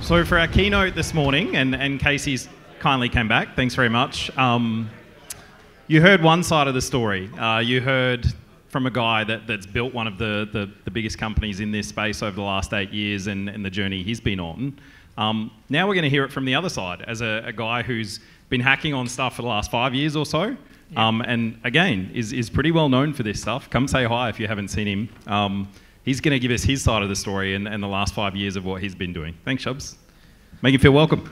So for our keynote this morning, and Casey's kindly came back, thanks very much. You heard one side of the story. You heard from a guy that's built one of the biggest companies in this space over the last 8 years and the journey he's been on. Now we're going to hear it from the other side as a guy who's been hacking on stuff for the last 5 years or so. Yeah. And again, is pretty well known for this stuff. Come say hi if you haven't seen him. He's going to give us his side of the story and the last 5 years of what he's been doing. Thanks, Shubs. Make him feel welcome.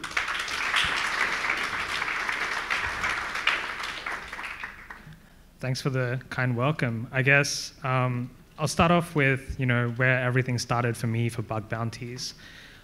Thanks for the kind welcome. I guess I'll start off with where everything started for me for bug bounties.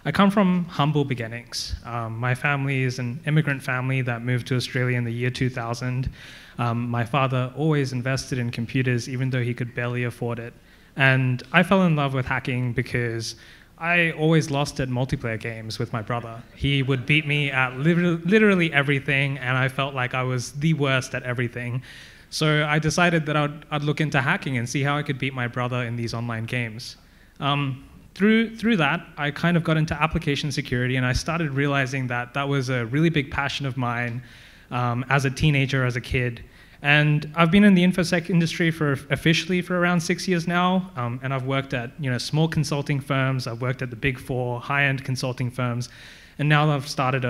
I come from humble beginnings. My family is an immigrant family that moved to Australia in the year 2000. My father always invested in computers even though he could barely afford it. And I fell in love with hacking because I always lost at multiplayer games with my brother. He would beat me at literally everything, and I felt like I was the worst at everything. So I decided that I'd look into hacking and see how I could beat my brother in these online games. Through that, I kind of got into application security, and I started realizing that that was a really big passion of mine as a teenager, as a kid. And I've been in the InfoSec industry officially for around 6 years now, and I've worked at small consulting firms, I've worked at the big four, high-end consulting firms, and now I've started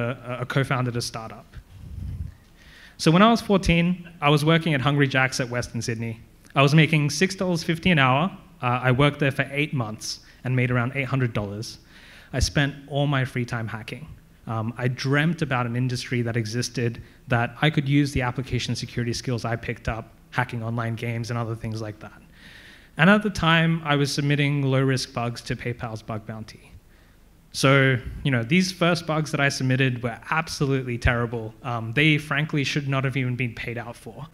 co-founded a startup. So when I was 14, I was working at Hungry Jack's at Western Sydney. I was making $6.50 an hour. I worked there for 8 months and made around $800. I spent all my free time hacking. I dreamt about an industry that existed that I could use the application security skills I picked up hacking online games and other things like that. And at the time, I was submitting low-risk bugs to PayPal's bug bounty. So, these first bugs that I submitted were absolutely terrible. They frankly should not have even been paid out for.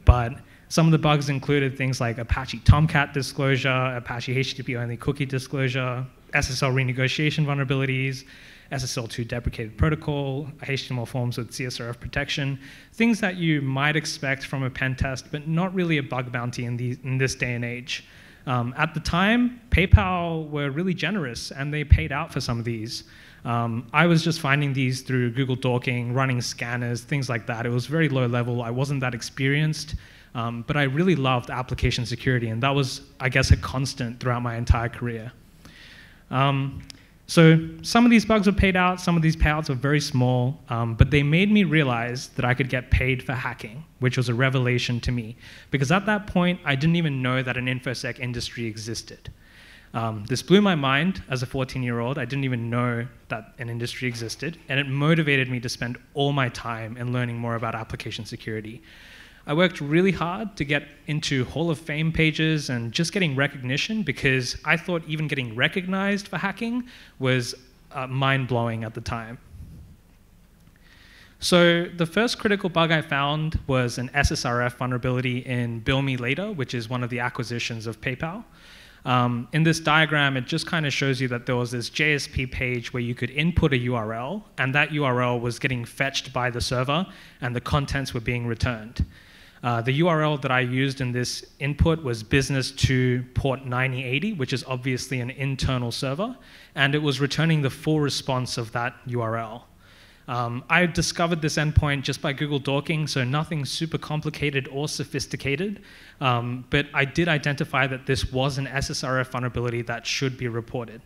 But some of the bugs included things like Apache Tomcat disclosure, Apache HTTP-only cookie disclosure, SSL renegotiation vulnerabilities, SSL2 deprecated protocol, HTML forms with CSRF protection, things that you might expect from a pen test, but not really a bug bounty in this day and age. At the time, PayPal were really generous, and they paid out for some of these. I was just finding these through Google Dorking, running scanners, things like that. It was very low level. I wasn't that experienced, but I really loved application security, and that was, I guess, a constant throughout my entire career. So some of these bugs were paid out, some of these payouts were very small, but they made me realize that I could get paid for hacking, which was a revelation to me. Because at that point, I didn't even know that an InfoSec industry existed. This blew my mind as a 14-year-old. I didn't even know that an industry existed, and it motivated me to spend all my time in learning more about application security. I worked really hard to get into Hall of Fame pages and just getting recognition because I thought even getting recognized for hacking was mind-blowing at the time. So the first critical bug I found was an SSRF vulnerability in Bill Me Later, which is one of the acquisitions of PayPal. In this diagram, it just kind of shows you that there was this JSP page where you could input a URL, and that URL was getting fetched by the server, and the contents were being returned. The URL that I used in this input was business to port 9080, which is obviously an internal server, and it was returning the full response of that URL. I discovered this endpoint just by Google Dorking, so nothing super complicated or sophisticated, but I did identify that this was an SSRF vulnerability that should be reported.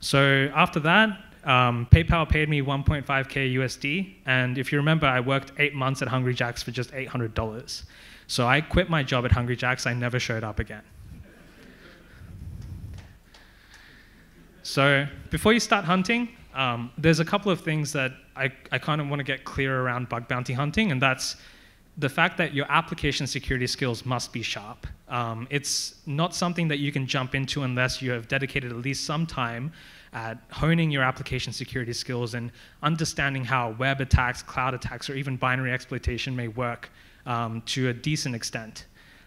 So after that, PayPal paid me 1.5K USD, and if you remember, I worked 8 months at Hungry Jack's for just $800. So I quit my job at Hungry Jack's. I never showed up again. So before you start hunting, there's a couple of things that I kind of want to get clear around bug bounty hunting, and that's the fact that your application security skills must be sharp. It's not something that you can jump into unless you have dedicated at least some time at honing your application security skills and understanding how web attacks, cloud attacks, or even binary exploitation may work to a decent extent.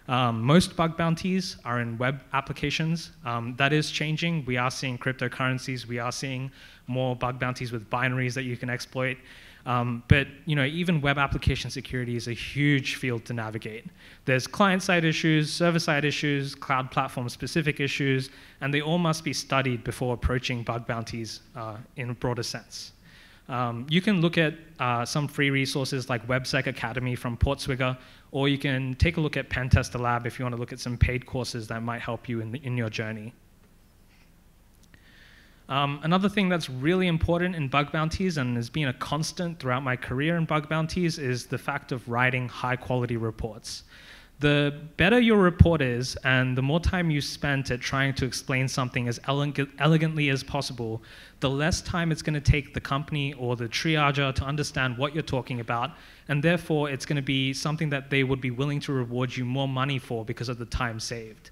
Most bug bounties are in web applications. That is changing. We are seeing cryptocurrencies. We are seeing more bug bounties with binaries that you can exploit. But even web application security is a huge field to navigate. There's client-side issues, server-side issues, cloud platform-specific issues, and they all must be studied before approaching bug bounties in a broader sense. You can look at some free resources like WebSec Academy from Portswigger, or you can take a look at Pentester Lab if you want to look at some paid courses that might help you in your journey. Another thing that's really important in bug bounties and has been a constant throughout my career in bug bounties is the fact of writing high-quality reports. The better your report is and the more time you spend at trying to explain something as elegantly as possible, the less time it's going to take the company or the triager to understand what you're talking about, and therefore it's going to be something that they would be willing to reward you more money for because of the time saved.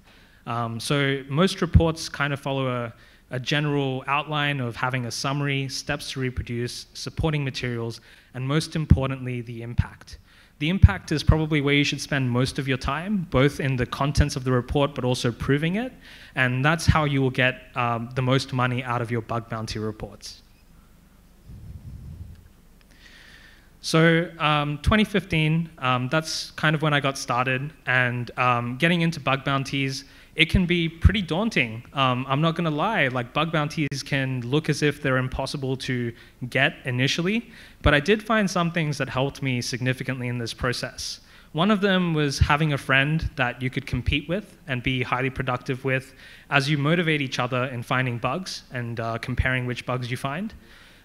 So most reports kind of follow a general outline of having a summary, steps to reproduce, supporting materials, and most importantly, the impact. The impact is probably where you should spend most of your time, both in the contents of the report, but also proving it. And that's how you will get the most money out of your bug bounty reports. So 2015, that's kind of when I got started. And getting into bug bounties, it can be pretty daunting. I'm not going to lie, like bug bounties can look as if they're impossible to get initially, but I did find some things that helped me significantly in this process. One of them was having a friend that you could compete with and be highly productive with as you motivate each other in finding bugs and comparing which bugs you find.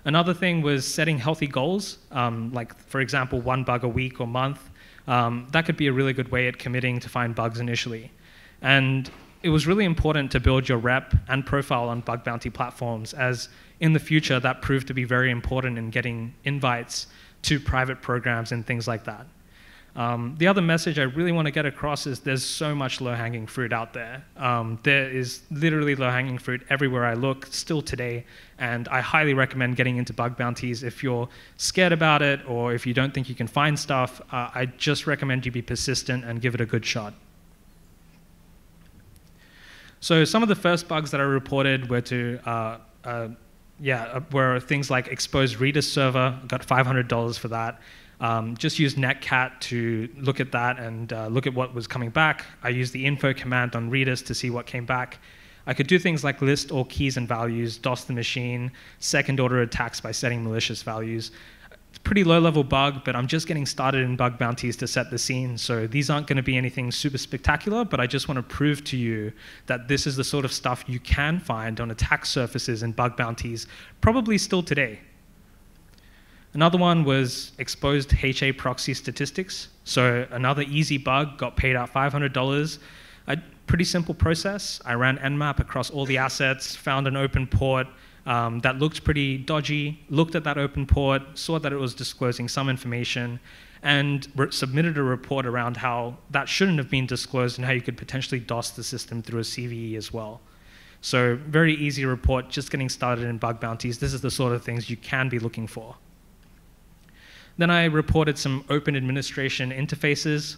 Another thing was setting healthy goals, like for example, 1 bug a week or month. That could be a really good way at committing to find bugs initially. And it was really important to build your rep and profile on bug bounty platforms, as in the future that proved to be very important in getting invites to private programs and things like that. The other message I really want to get across is there's so much low-hanging fruit out there. There is literally low-hanging fruit everywhere I look, still today, and I highly recommend getting into bug bounties. If you're scared about it or if you don't think you can find stuff, I just recommend you be persistent and give it a good shot. So some of the first bugs that I reported were were things like exposed Redis server. I got $500 for that. Just used netcat to look at that and look at what was coming back. I used the info command on Redis to see what came back. I could do things like list all keys and values, DOS the machine, second-order attacks by setting malicious values. It's a pretty low-level bug, but I'm just getting started in bug bounties to set the scene, so these aren't going to be anything super spectacular, but I just want to prove to you that this is the sort of stuff you can find on attack surfaces in bug bounties, probably still today. Another one was exposed HAProxy statistics. So another easy bug, got paid out $500. A pretty simple process. I ran nmap across all the assets, found an open port that looked pretty dodgy, looked at that open port, saw that it was disclosing some information, and submitted a report around how that shouldn't have been disclosed and how you could potentially DOS the system through a CVE as well. So very easy report, just getting started in bug bounties. This is the sort of things you can be looking for. Then I reported some open administration interfaces.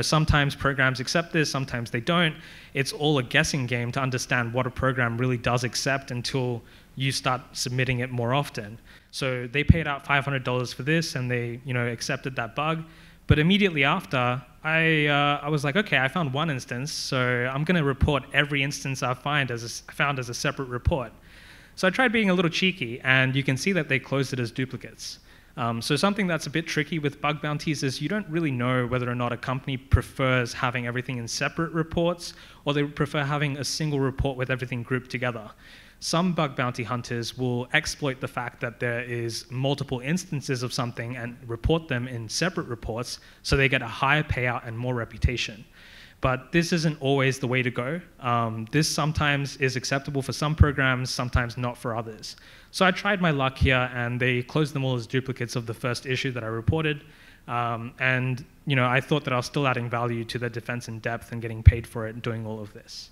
Sometimes programs accept this, sometimes they don't. It's all a guessing game to understand what a program really does accept until you start submitting it more often. So they paid out $500 for this, and they accepted that bug. But immediately after, I was like, okay, I found one instance, so I'm going to report every instance I found as a separate report. So I tried being a little cheeky, and you can see that they closed it as duplicates. So something that's a bit tricky with bug bounties is you don't really know whether or not a company prefers having everything in separate reports or they prefer having a single report with everything grouped together. Some bug bounty hunters will exploit the fact that there is multiple instances of something and report them in separate reports so they get a higher payout and more reputation. But this isn't always the way to go. This sometimes is acceptable for some programs, sometimes not for others. So I tried my luck here, and they closed them all as duplicates of the first issue that I reported. I thought that I was still adding value to their defense in depth and getting paid for it and doing all of this.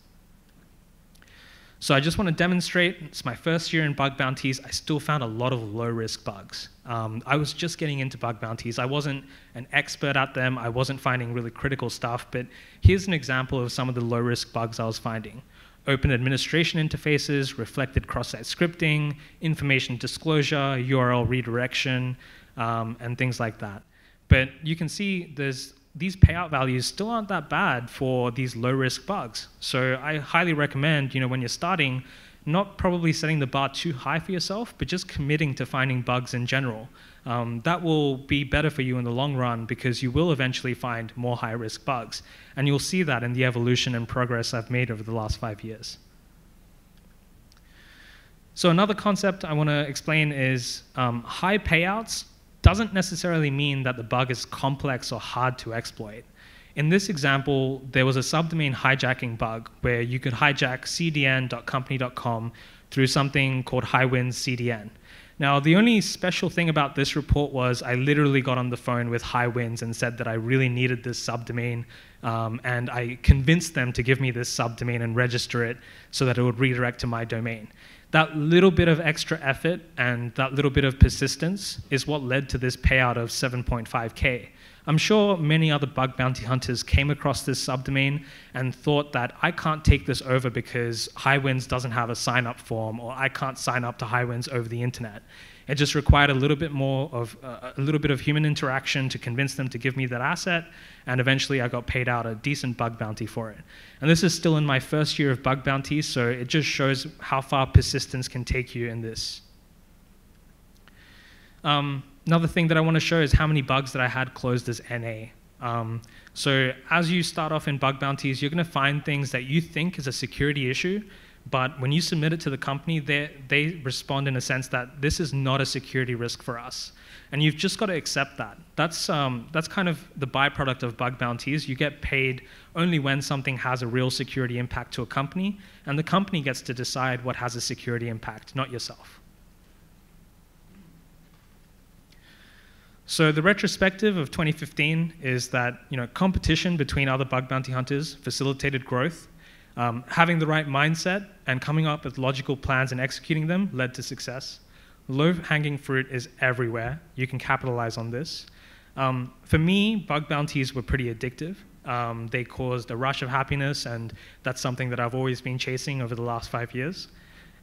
So I just want to demonstrate, it's my first year in bug bounties, I still found a lot of low-risk bugs. I was just getting into bug bounties. I wasn't an expert at them. I wasn't finding really critical stuff, but here's an example of some of the low-risk bugs I was finding. Open administration interfaces, reflected cross-site scripting, information disclosure, URL redirection, and things like that. But you can see these payout values still aren't that bad for these low-risk bugs. So I highly recommend, when you're starting, not probably setting the bar too high for yourself, but just committing to finding bugs in general. That will be better for you in the long run because you will eventually find more high-risk bugs. And you'll see that in the evolution and progress I've made over the last 5 years. So another concept I want to explain is high payouts doesn't necessarily mean that the bug is complex or hard to exploit. In this example, there was a subdomain hijacking bug where you could hijack cdn.company.com through something called highwinds CDN. Now, the only special thing about this report was I literally got on the phone with Highwinds and said that I really needed this subdomain, and I convinced them to give me this subdomain and register it so that it would redirect to my domain. That little bit of extra effort and that little bit of persistence is what led to this payout of 7.5K. I'm sure many other bug bounty hunters came across this subdomain and thought that I can't take this over because Highwinds doesn't have a sign-up form, or I can't sign up to Highwinds over the internet. It just required a little bit of human interaction to convince them to give me that asset, and eventually I got paid out a decent bug bounty for it. And this is still in my first year of bug bounties, so it just shows how far persistence can take you in this. Another thing that I want to show is how many bugs that I had closed as NA. So as you start off in bug bounties, you're going to find things that you think is a security issue, but when you submit it to the company, they respond in a sense that this is not a security risk for us. And you've just got to accept that. That's kind of the byproduct of bug bounties. You get paid only when something has a real security impact to a company, and the company gets to decide what has a security impact, not yourself. So the retrospective of 2015 is that competition between other bug bounty hunters facilitated growth. Having the right mindset and coming up with logical plans and executing them led to success. Low-hanging fruit is everywhere. You can capitalize on this. For me, bug bounties were pretty addictive. They caused a rush of happiness, and that's something that I've always been chasing over the last 5 years.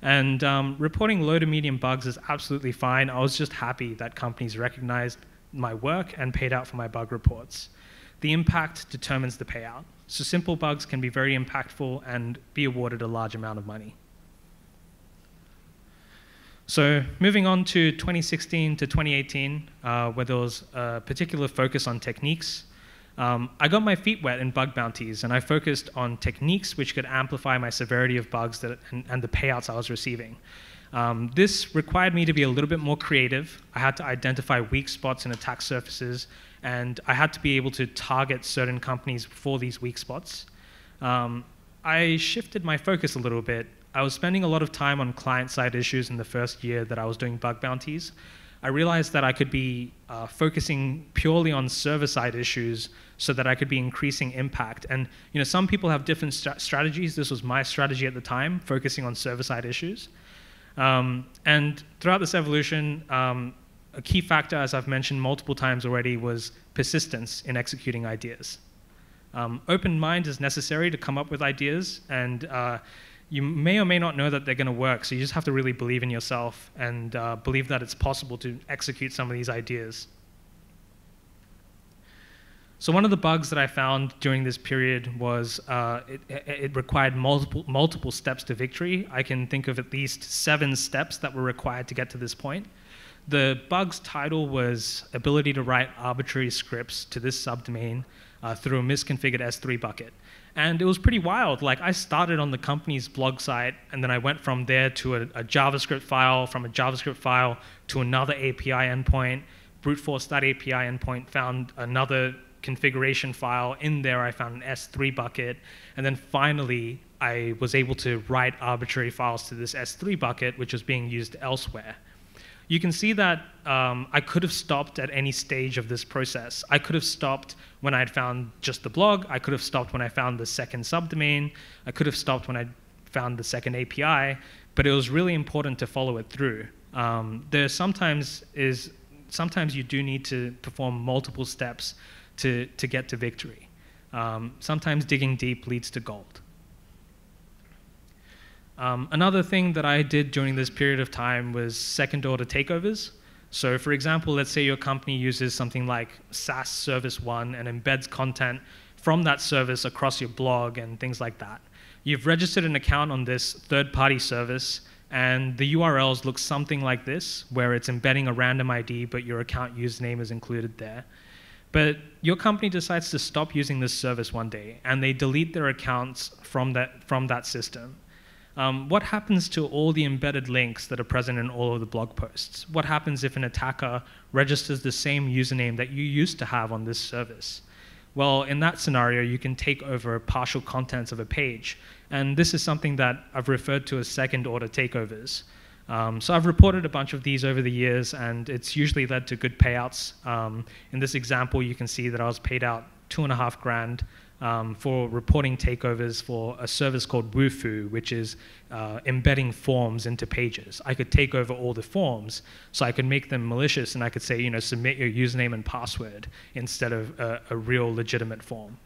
And reporting low to medium bugs is absolutely fine. I was just happy that companies recognized my work and paid out for my bug reports. The impact determines the payout. So simple bugs can be very impactful and be awarded a large amount of money. So moving on to 2016 to 2018, where there was a particular focus on techniques, I got my feet wet in bug bounties, and I focused on techniques which could amplify my severity of bugs and the payouts I was receiving. This required me to be a little bit more creative. I had to identify weak spots in attack surfaces, and I had to be able to target certain companies for these weak spots. I shifted my focus a little bit. I was spending a lot of time on client-side issues in the first year that I was doing bug bounties. I realized that I could be focusing purely on server-side issues so that I could be increasing impact. And some people have different strategies. This was my strategy at the time, focusing on server-side issues. And throughout this evolution, a key factor, as I've mentioned multiple times already, was persistence in executing ideas. Open mind is necessary to come up with ideas, and you may or may not know that they're going to work, so you just have to really believe in yourself and believe that it's possible to execute some of these ideas. So one of the bugs that I found during this period was it required multiple steps to victory. I can think of at least 7 steps that were required to get to this point. The bug's title was ability to write arbitrary scripts to this subdomain through a misconfigured S3 bucket. And it was pretty wild. Like, I started on the company's blog site, and then I went from there to a JavaScript file, from a JavaScript file to another API endpoint, brute force that API endpoint, found another configuration file. In there, I found an S3 bucket. And then finally, I was able to write arbitrary files to this S3 bucket, which was being used elsewhere. You can see that I could have stopped at any stage of this process. I could have stopped when I had found just the blog. I could have stopped when I found the second subdomain. I could have stopped when I found the second API. But it was really important to follow it through. Sometimes you do need to perform multiple steps to get to victory. Sometimes digging deep leads to gold. Another thing that I did during this period of time was second-order takeovers. So for example, let's say your company uses something like SaaS Service 1 and embeds content from that service across your blog and things like that. You've registered an account on this third-party service, and the URLs look something like this, where it's embedding a random ID, but your account username is included there. But your company decides to stop using this service one day, and they delete their accounts from that system. What happens to all the embedded links that are present in all of the blog posts? What happens if an attacker registers the same username that you used to have on this service? Well, in that scenario, you can take over partial contents of a page. And this is something that I've referred to as second-order takeovers. So I've reported a bunch of these over the years, and it's usually led to good payouts. In this example, you can see that I was paid out $2,500 for reporting takeovers for a service called Wufoo, which is embedding forms into pages. I could take over all the forms, so I could make them malicious, and I could say, submit your username and password instead of a real legitimate form.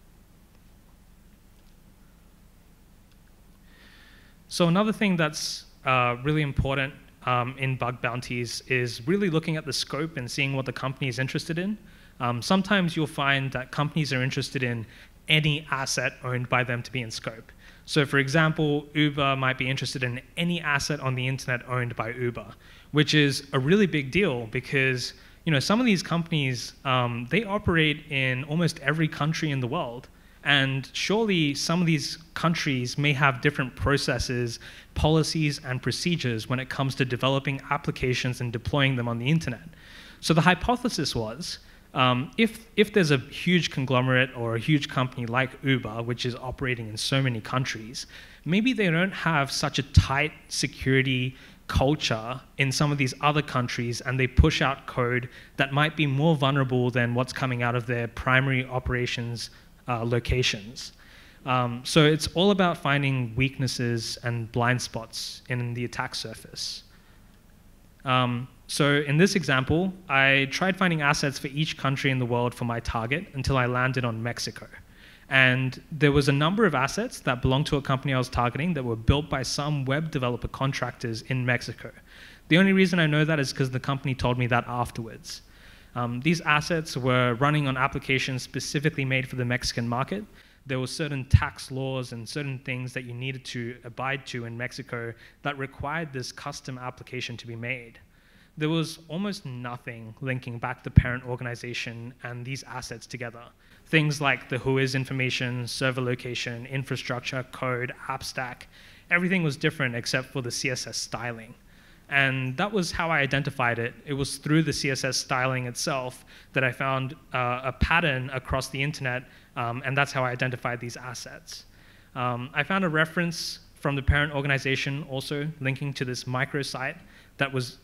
So another thing that's really important in bug bounties is really looking at the scope and seeing what the company is interested in. Sometimes you'll find that companies are interested in any asset owned by them to be in scope. So for example, Uber might be interested in any asset on the internet owned by Uber, which is a really big deal because some of these companies, they operate in almost every country in the world. And surely some of these countries may have different processes, policies, and procedures when it comes to developing applications and deploying them on the internet. So the hypothesis was, if there's a huge conglomerate or a huge company like Uber, which is operating in so many countries, maybe they don't have such a tight security culture in some of these other countries, and they push out code that might be more vulnerable than what's coming out of their primary operations locations. So it's all about finding weaknesses and blind spots in the attack surface. So in this example, I tried finding assets for each country in the world for my target until I landed on Mexico. And there was a number of assets that belonged to a company I was targeting that were built by some web developer contractors in Mexico. The only reason I know that is because the company told me that afterwards. These assets were running on applications specifically made for the Mexican market. There were certain tax laws and certain things that you needed to abide to in Mexico that required this custom application to be made. There was almost nothing linking back the parent organization and these assets together. Things like the whois information, server location, infrastructure, code, app stack, everything was different except for the CSS styling. And that was how I identified it. It was through the CSS styling itself that I found a pattern across the internet, and that's how I identified these assets. I found a reference from the parent organization also linking to this microsite that was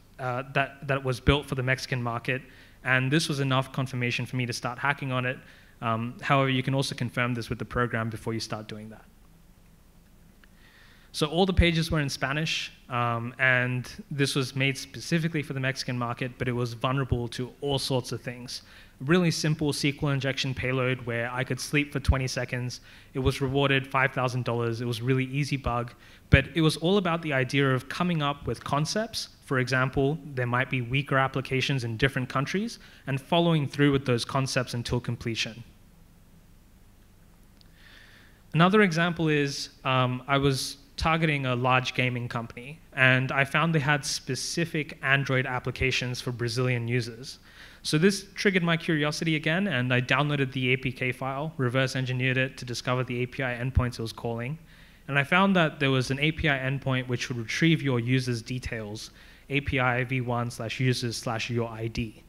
built for the Mexican market, and this was enough confirmation for me to start hacking on it. However, you can also confirm this with the program before you start doing that. So all the pages were in Spanish, and this was made specifically for the Mexican market, but it was vulnerable to all sorts of things. Really simple SQL injection payload where I could sleep for 20 seconds. It was rewarded $5,000. It was a really easy bug, but it was all about the idea of coming up with concepts. For example, there might be weaker applications in different countries, and following through with those concepts until completion. Another example is I was targeting a large gaming company, and I found they had specific Android applications for Brazilian users. So this triggered my curiosity again, and I downloaded the APK file, reverse engineered it to discover the API endpoints it was calling, and I found that there was an API endpoint which would retrieve your user's details, API v1/users/your ID.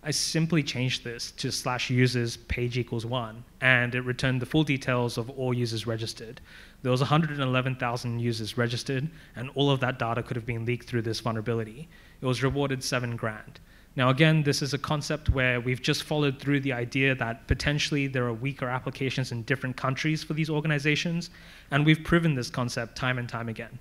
I simply changed this to /users page equals 1, and it returned the full details of all users registered. There was 111,000 users registered, and all of that data could have been leaked through this vulnerability. It was rewarded $7,000. Now again, this is a concept where we've just followed through the idea that potentially there are weaker applications in different countries for these organizations, and we've proven this concept time and time again.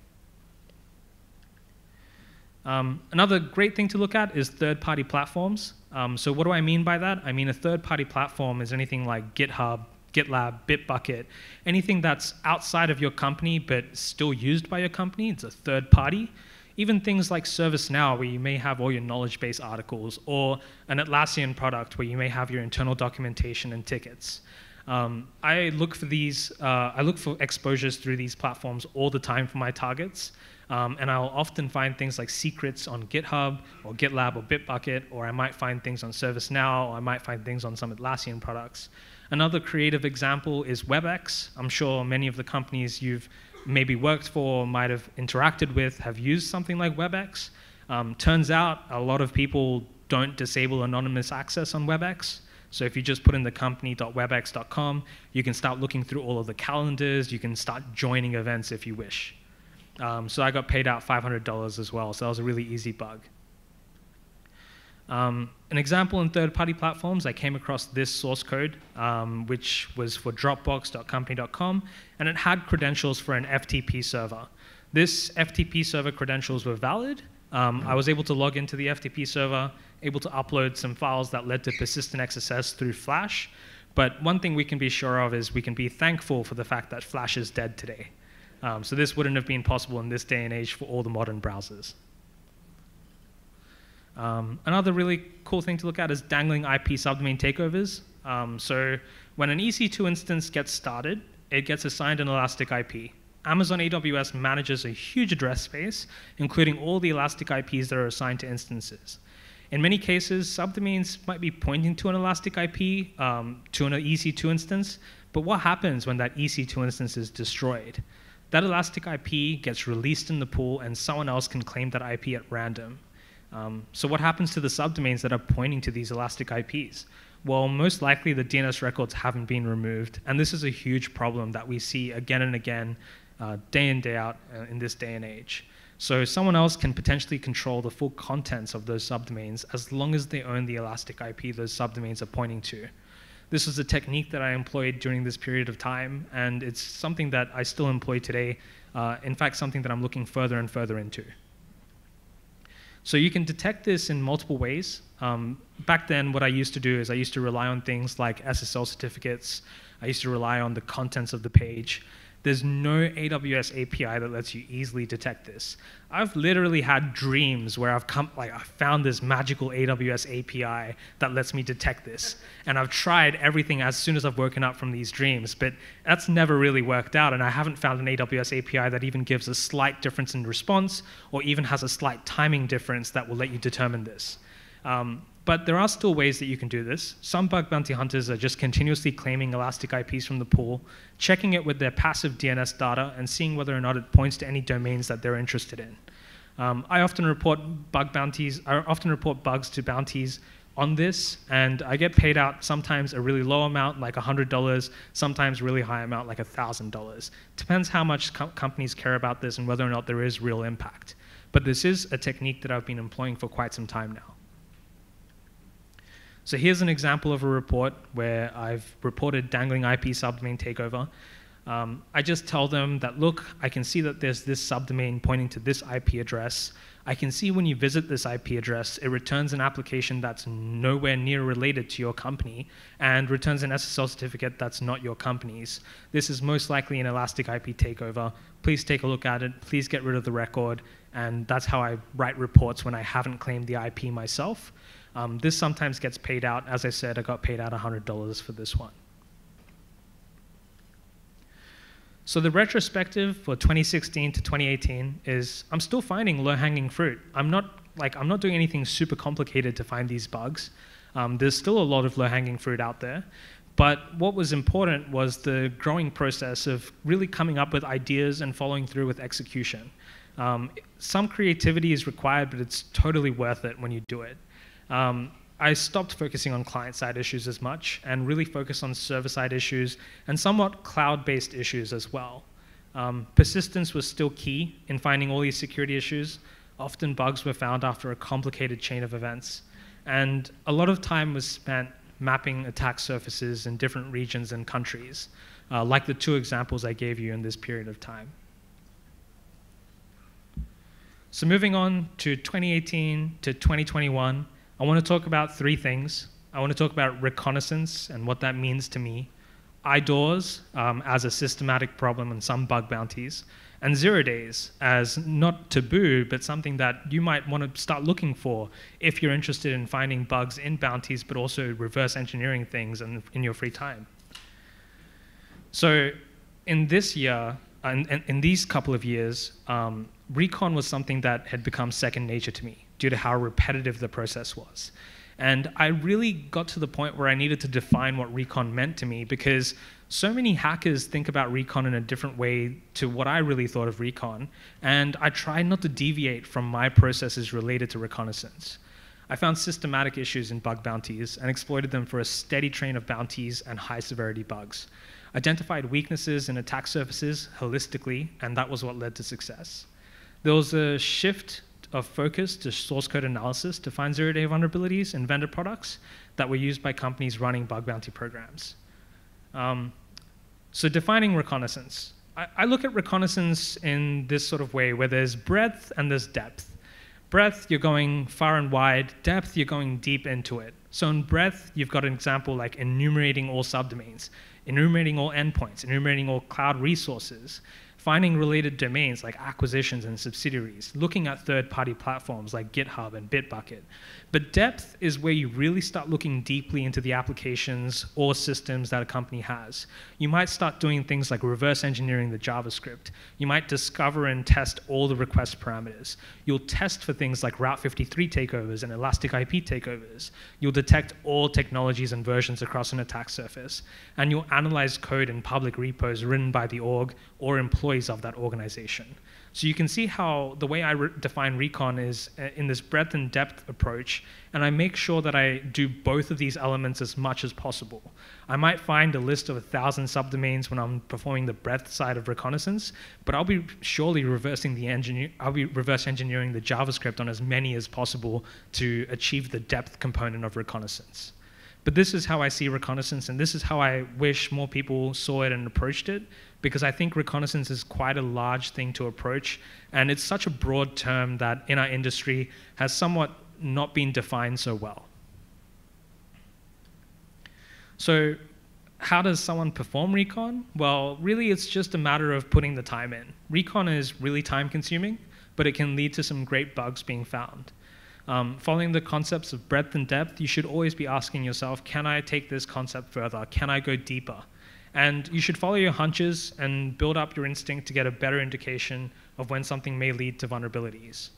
Another great thing to look at is third-party platforms. So what do I mean by that? I mean a third-party platform is anything like GitHub, GitLab, Bitbucket, anything that's outside of your company but still used by your company. It's a third party. even things like ServiceNow, where you may have all your knowledge base articles, or an Atlassian product where you may have your internal documentation and tickets. I look for exposures through these platforms all the time for my targets. And I'll often find things like secrets on GitHub or GitLab or Bitbucket, or I might find things on ServiceNow, or I might find things on some Atlassian products. Another creative example is WebEx. I'm sure many of the companies you've maybe worked for or might have interacted with have used something like WebEx. Turns out a lot of people don't disable anonymous access on WebEx. So if you just put in the company.webex.com, you can start looking through all of the calendars. You can start joining events if you wish. So I got paid out $500 as well, so that was a really easy bug. An example in third-party platforms, I came across this source code, which was for dropbox.company.com, and it had credentials for an FTP server. This FTP server credentials were valid. I was able to log into the FTP server, able to upload some files that led to persistent XSS through Flash. But one thing we can be sure of is we can be thankful for the fact that Flash is dead today. So this wouldn't have been possible in this day and age for all the modern browsers. Another really cool thing to look at is dangling IP subdomain takeovers. So when an EC2 instance gets started, it gets assigned an elastic IP. Amazon AWS manages a huge address space, including all the elastic IPs that are assigned to instances. In many cases, subdomains might be pointing to an elastic IP, to an EC2 instance, but what happens when that EC2 instance is destroyed? That elastic IP gets released in the pool, and someone else can claim that IP at random. So what happens to the subdomains that are pointing to these elastic IPs? Well, most likely the DNS records haven't been removed, and this is a huge problem that we see again and again, day in, day out in this day and age. So someone else can potentially control the full contents of those subdomains as long as they own the elastic IP those subdomains are pointing to. This was a technique that I employed during this period of time, and it's something that I still employ today. In fact, something that I'm looking further and further into. So you can detect this in multiple ways. Back then, what I used to do is I used to rely on things like SSL certificates. I used to rely on the contents of the page. There's no AWS API that lets you easily detect this. I've literally had dreams where I found this magical AWS API that lets me detect this. And I've tried everything as soon as I've woken up from these dreams, but that's never really worked out, and I haven't found an AWS API that even gives a slight difference in response or even has a slight timing difference that will let you determine this. But there are still ways that you can do this. Some bug bounty hunters are just continuously claiming elastic IPs from the pool, checking it with their passive DNS data, and seeing whether or not it points to any domains that they're interested in. I often report bugs to bounties on this, and I get paid out sometimes a really low amount, like $100, sometimes a really high amount, like $1,000. Depends how much companies care about this and whether or not there is real impact. But this is a technique that I've been employing for quite some time now. So here's an example of a report where I've reported dangling IP subdomain takeover. I just tell them that, look, I can see that there's this subdomain pointing to this IP address. I can see when you visit this IP address, it returns an application that's nowhere near related to your company and returns an SSL certificate that's not your company's. This is most likely an elastic IP takeover. Please take a look at it. Please get rid of the record. And that's how I write reports when I haven't claimed the IP myself. This sometimes gets paid out. As I said, I got paid out $100 for this one. So the retrospective for 2016 to 2018 is I'm still finding low-hanging fruit. I'm not doing anything super complicated to find these bugs. There's still a lot of low-hanging fruit out there. But what was important was the growing process of really coming up with ideas and following through with execution. Some creativity is required, but it's totally worth it when you do it. I stopped focusing on client-side issues as much and really focused on server-side issues and somewhat cloud-based issues as well. Persistence was still key in finding all these security issues. Often bugs were found after a complicated chain of events. And a lot of time was spent mapping attack surfaces in different regions and countries, like the two examples I gave you in this period of time. So moving on to 2018 to 2021, I want to talk about three things. I want to talk about reconnaissance and what that means to me, IDORS as a systematic problem and some bug bounties, and 0 days as not taboo, but something that you might want to start looking for if you're interested in finding bugs in bounties, but also reverse engineering things in your free time. So in this year, in these couple of years, Recon was something that had become second nature to me due to how repetitive the process was. And I really got to the point where I needed to define what Recon meant to me, because so many hackers think about Recon in a different way to what I really thought of Recon. And I tried not to deviate from my processes related to reconnaissance. I found systematic issues in bug bounties and exploited them for a steady train of bounties and high severity bugs. Identified weaknesses in attack surfaces holistically, and that was what led to success. There was a shift of focus to source code analysis to find zero-day vulnerabilities in vendor products that were used by companies running bug bounty programs. So defining reconnaissance. I look at reconnaissance in this sort of way where there's breadth and there's depth. Breadth, you're going far and wide. Depth, you're going deep into it. So in breadth, you've got an example like enumerating all subdomains, enumerating all endpoints, enumerating all cloud resources, finding related domains like acquisitions and subsidiaries, looking at third-party platforms like GitHub and Bitbucket. But depth is where you really start looking deeply into the applications or systems that a company has. You might start doing things like reverse engineering the JavaScript. You might discover and test all the request parameters. You'll test for things like Route 53 takeovers and Elastic IP takeovers. You'll detect all technologies and versions across an attack surface. And you'll analyze code in public repos written by the org or employees of that organization. So you can see how the way I define Recon is in this breadth and depth approach, and I make sure that I do both of these elements as much as possible. I might find a list of 1,000 subdomains when I'm performing the breadth side of reconnaissance, but I'll be surely reverse engineering the JavaScript on as many as possible to achieve the depth component of reconnaissance. But this is how I see reconnaissance, and this is how I wish more people saw it and approached it, because I think reconnaissance is quite a large thing to approach, and it's such a broad term that in our industry has somewhat not been defined so well. So how does someone perform Recon? Well, really it's just a matter of putting the time in. Recon is really time consuming, but it can lead to some great bugs being found. Following the concepts of breadth and depth, you should always be asking yourself, can I take this concept further? Can I go deeper? And you should follow your hunches and build up your instinct to get a better indication of when something may lead to vulnerabilities.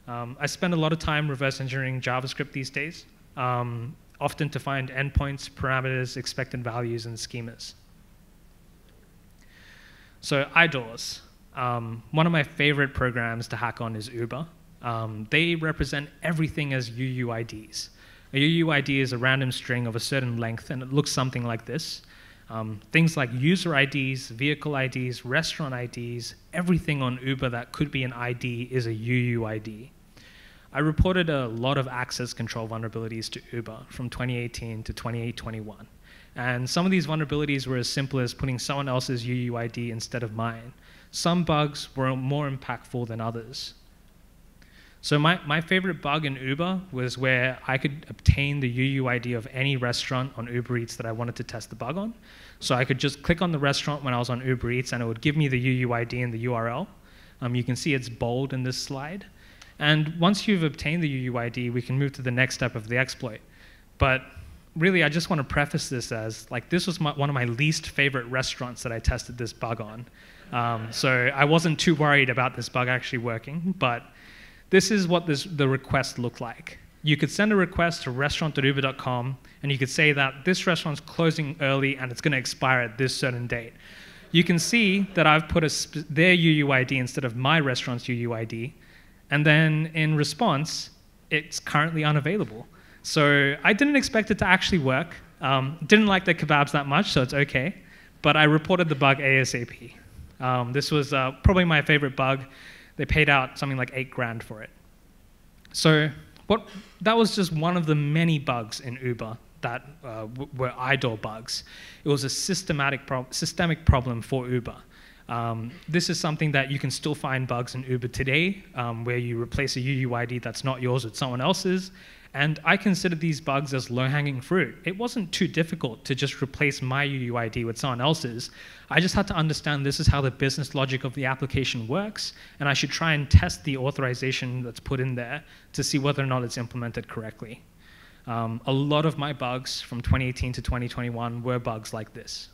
I spend a lot of time reverse engineering JavaScript these days, often to find endpoints, parameters, expected values, and schemas. So IDORS. One of my favorite programs to hack on is Uber. They represent everything as UUIDs. A UUID is a random string of a certain length, and it looks something like this. Things like user IDs, vehicle IDs, restaurant IDs, everything on Uber that could be an ID is a UUID. I reported a lot of access control vulnerabilities to Uber from 2018 to 2021. And some of these vulnerabilities were as simple as putting someone else's UUID instead of mine. Some bugs were more impactful than others. So my favorite bug in Uber was where I could obtain the UUID of any restaurant on Uber Eats that I wanted to test the bug on. So I could just click on the restaurant when I was on Uber Eats, and it would give me the UUID and the URL. You can see it's bold in this slide. And once you've obtained the UUID, we can move to the next step of the exploit. But really, I just want to preface this as, like, this was one of my least favorite restaurants that I tested this bug on. So I wasn't too worried about this bug actually working, but this is what the request looked like. You could send a request to restaurant.uber.com, and you could say that this restaurant's closing early and it's going to expire at this certain date. You can see that I've put their UUID instead of my restaurant's UUID, and then in response, it's currently unavailable. So I didn't expect it to actually work. Didn't like the kebabs that much, so it's okay. But I reported the bug ASAP. This was probably my favorite bug. They paid out something like $8 grand for it. So that was just one of the many bugs in Uber that were IDOR bugs. It was a systemic problem for Uber. This is something that you can still find bugs in Uber today, where you replace a UUID that's not yours with someone else's, And I considered these bugs as low-hanging fruit. It wasn't too difficult to just replace my UUID with someone else's. I just had to understand this is how the business logic of the application works, and I should try and test the authorization that's put in there to see whether or not it's implemented correctly. A lot of my bugs from 2018 to 2021 were bugs like this.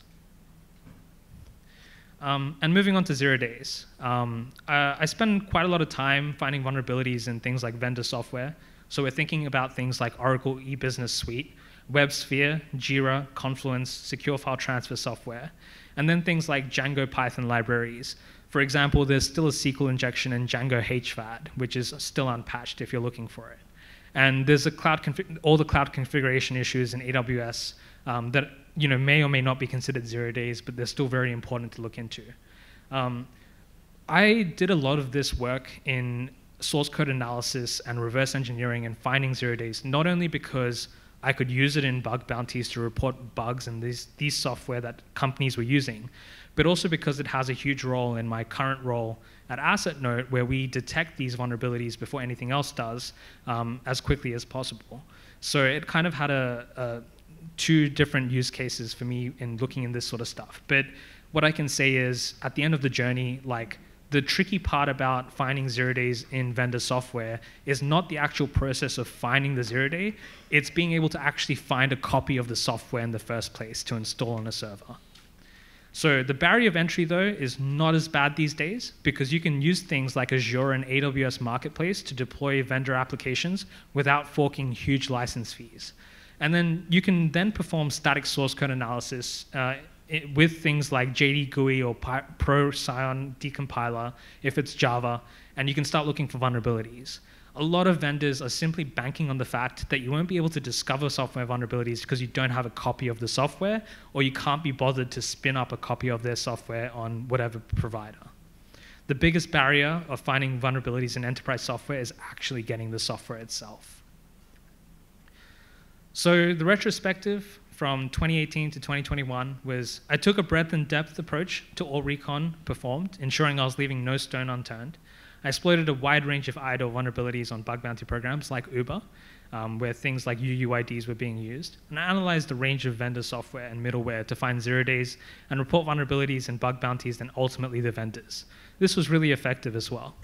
And moving on to 0 days. I spend quite a lot of time finding vulnerabilities in things like vendor software. So we're thinking about things like Oracle eBusiness Suite, WebSphere, Jira, Confluence, secure file transfer software, and then things like Django Python libraries. For example, there's still a SQL injection in Django HVAD, which is still unpatched if you're looking for it. And there's all the cloud configuration issues in AWS that may or may not be considered 0 days, but they're still very important to look into. I did a lot of this work in source code analysis and reverse engineering and finding 0 days, not only because I could use it in bug bounties to report bugs in these software that companies were using, but also because it has a huge role in my current role at AssetNote, where we detect these vulnerabilities before anything else does as quickly as possible. So it kind of had two different use cases for me in looking in this sort of stuff. But what I can say is, at the end of the journey, the tricky part about finding 0 days in vendor software is not the actual process of finding the 0 day, it's being able to actually find a copy of the software in the first place to install on a server. So the barrier of entry, though, is not as bad these days, because you can use things like Azure and AWS Marketplace to deploy vendor applications without forking huge license fees. And then you can then perform static source code analysis with things like JD GUI or Procyon decompiler if it's Java, and you can start looking for vulnerabilities. A lot of vendors are simply banking on the fact that you won't be able to discover software vulnerabilities because you don't have a copy of the software, or you can't be bothered to spin up a copy of their software on whatever provider. The biggest barrier of finding vulnerabilities in enterprise software is actually getting the software itself. So the retrospective from 2018 to 2021 was, I took a breadth and depth approach to all Recon performed, ensuring I was leaving no stone unturned. I exploited a wide range of IDOR vulnerabilities on bug bounty programs like Uber, where things like UUIDs were being used. And I analyzed a range of vendor software and middleware to find 0 days and report vulnerabilities and bug bounties and ultimately the vendors. This was really effective as well,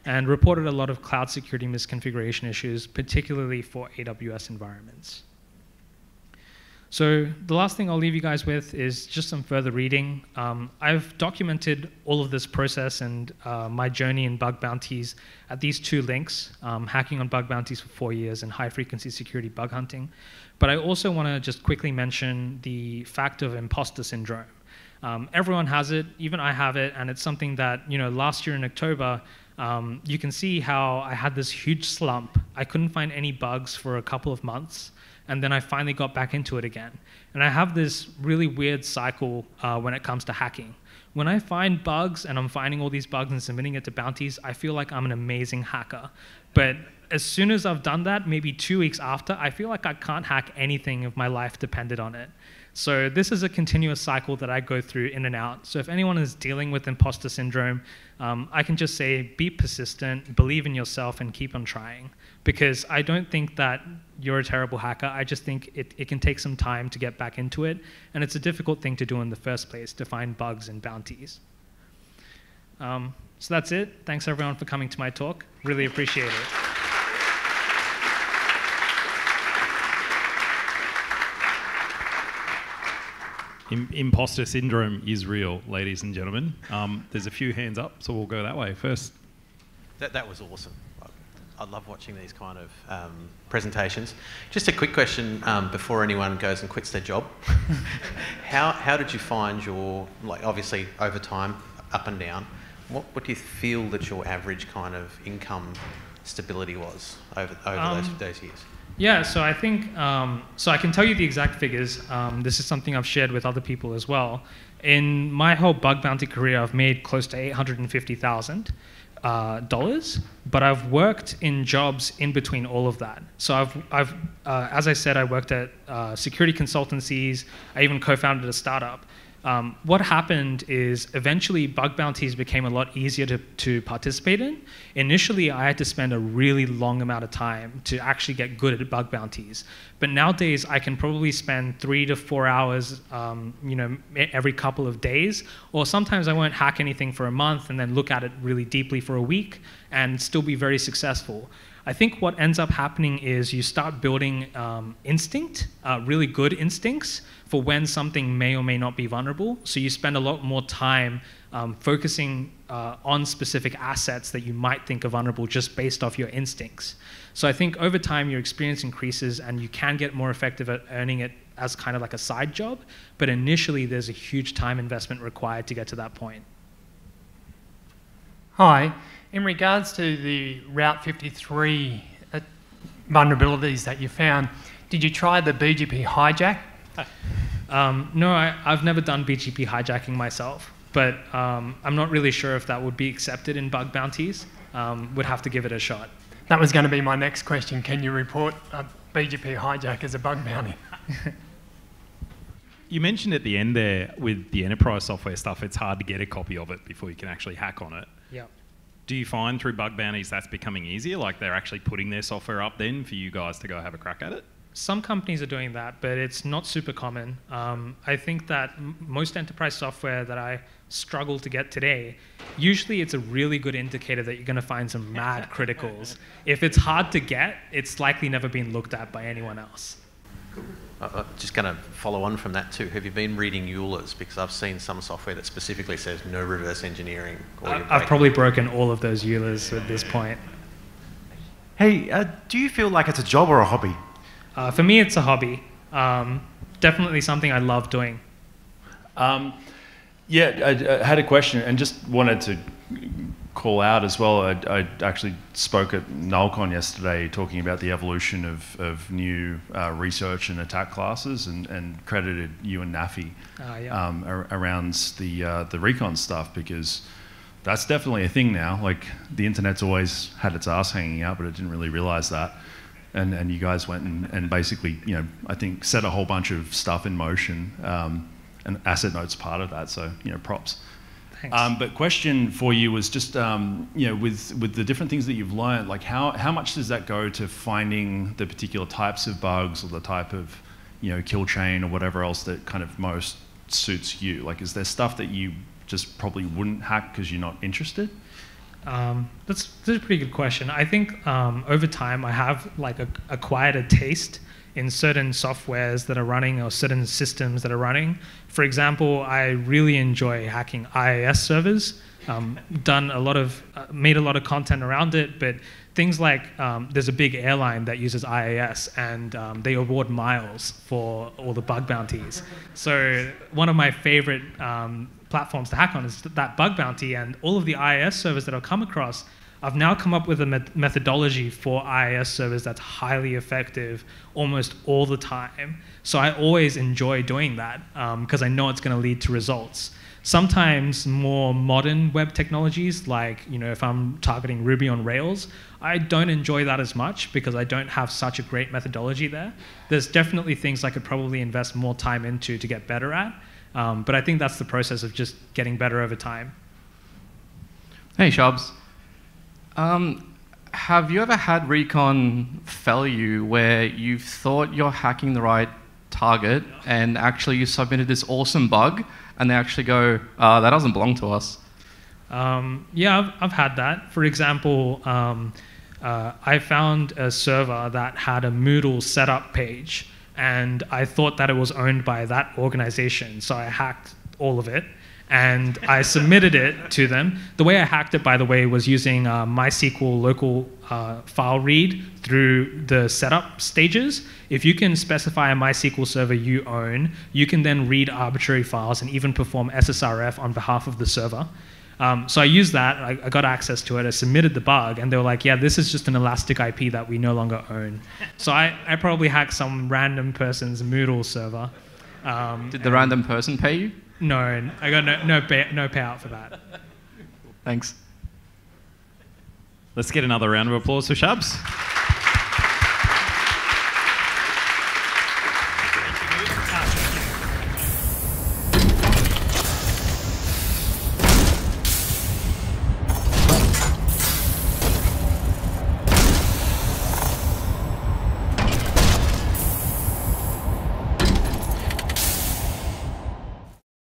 and reported a lot of cloud security misconfiguration issues, particularly for AWS environments. So the last thing I'll leave you guys with is just some further reading. I've documented all of this process and my journey in bug bounties at these two links, hacking on bug bounties for 4 years and high-frequency security bug hunting. But I also want to just quickly mention the fact of imposter syndrome. Everyone has it, even I have it, and it's something that, last year in October, you can see how I had this huge slump. I couldn't find any bugs for a couple of months, and then I finally got back into it again. And I have this really weird cycle when it comes to hacking. When I find bugs and I'm finding all these bugs and submitting it to bounties, I feel like I'm an amazing hacker. But as soon as I've done that, maybe 2 weeks after, I feel like I can't hack anything if my life depended on it. So this is a continuous cycle that I go through in and out. So if anyone is dealing with imposter syndrome, I can just say, be persistent, believe in yourself, and keep on trying. Because I don't think that you're a terrible hacker. I just think it can take some time to get back into it. And it's a difficult thing to do in the first place, to find bugs and bounties. So that's it. Thanks everyone for coming to my talk. Really appreciate it. Imposter syndrome is real, ladies and gentlemen. There's a few hands up, so we'll go that way first. That was awesome. I love watching these kind of presentations. Just a quick question before anyone goes and quits their job. How did you find your, obviously over time, up and down, what do you feel that your average kind of income stability was over those years? Yeah, so I think, so I can tell you the exact figures. This is something I've shared with other people as well. In my whole bug bounty career, I've made close to $850,000, but I've worked in jobs in between all of that. So as I said, I worked at security consultancies. I even co-founded a startup. What happened is eventually bug bounties became a lot easier to participate in. Initially, I had to spend a really long amount of time to actually get good at bug bounties. But nowadays, I can probably spend 3 to 4 hours, every couple of days. Or sometimes I won't hack anything for a month and then look at it really deeply for a week and still be very successful. I think what ends up happening is you start building instinct, really good instincts, for when something may or may not be vulnerable. So you spend a lot more time focusing on specific assets that you might think are vulnerable just based off your instincts. So I think over time your experience increases and you can get more effective at earning it as kind of like a side job. But initially there's a huge time investment required to get to that point. Hi. In regards to the Route 53 vulnerabilities that you found, did you try the BGP hijack? No, I've never done BGP hijacking myself, but I'm not really sure if that would be accepted in bug bounties. Would have to give it a shot. That was going to be my next question. Can you report a BGP hijack as a bug bounty? You mentioned at the end there with the enterprise software stuff, it's hard to get a copy of it before you can actually hack on it. Yeah. Do you find through bug bounties that's becoming easier? Like they're actually putting their software up then for you guys to go have a crack at it? Some companies are doing that, but it's not super common. I think that most enterprise software that I struggle to get today, usually it's a really good indicator that you're going to find some mad criticals. If it's hard to get, it's likely never been looked at by anyone else. I'm just going to follow on from that too. Have you been reading EULAs? Because I've seen some software that specifically says no reverse engineering. I've probably broken all of those EULAs at this point. Hey, do you feel like it's a job or a hobby? For me, it's a hobby. Definitely something I love doing. I had a question and just wanted to call out as well. I actually spoke at NullCon yesterday talking about the evolution of new research and attack classes and credited you and Nafi around the Recon stuff, because that's definitely a thing now. Like the internet's always had its ass hanging out, but it didn't really realize that. And you guys went and basically, I think set a whole bunch of stuff in motion, and Asset Note's part of that, so, props. Thanks. But question for you was just, with the different things that you've learned, like how much does that go to finding the particular types of bugs or the type of, kill chain or whatever else that kind of most suits you? Like, is there stuff that you just probably wouldn't hack because you're not interested? That's a pretty good question. I think over time I have acquired a taste in certain softwares that are running or certain systems that are running. For example, I really enjoy hacking IIS servers. Made a lot of content around it, but things like there's a big airline that uses IIS and they award miles for all the bug bounties. So one of my favorite platforms to hack on is that bug bounty, and all of the IIS servers that I've come across, I've now come up with a methodology for IIS servers that's highly effective almost all the time. So I always enjoy doing that because I know it's going to lead to results. Sometimes more modern web technologies, like if I'm targeting Ruby on Rails, I don't enjoy that as much because I don't have such a great methodology there. There's definitely things I could probably invest more time into to get better at, but I think that's the process of just getting better over time. Hey, Shubs. Have you ever had Recon fail you where you've thought you're hacking the right target and actually you submitted this awesome bug and they actually go, that doesn't belong to us? Yeah, I've had that. For example, I found a server that had a Moodle setup page and I thought that it was owned by that organization. So I hacked all of it and I submitted it to them. The way I hacked it, by the way, was using MySQL local file read through the setup stages. If you can specify a MySQL server you own, you can then read arbitrary files and even perform SSRF on behalf of the server. So I used that, I got access to it, I submitted the bug, and they were like, yeah, this is just an elastic IP that we no longer own. So I probably hacked some random person's Moodle server. Did the random person pay you? No, I got no payout for that. Thanks. Let's get another round of applause for Shubs.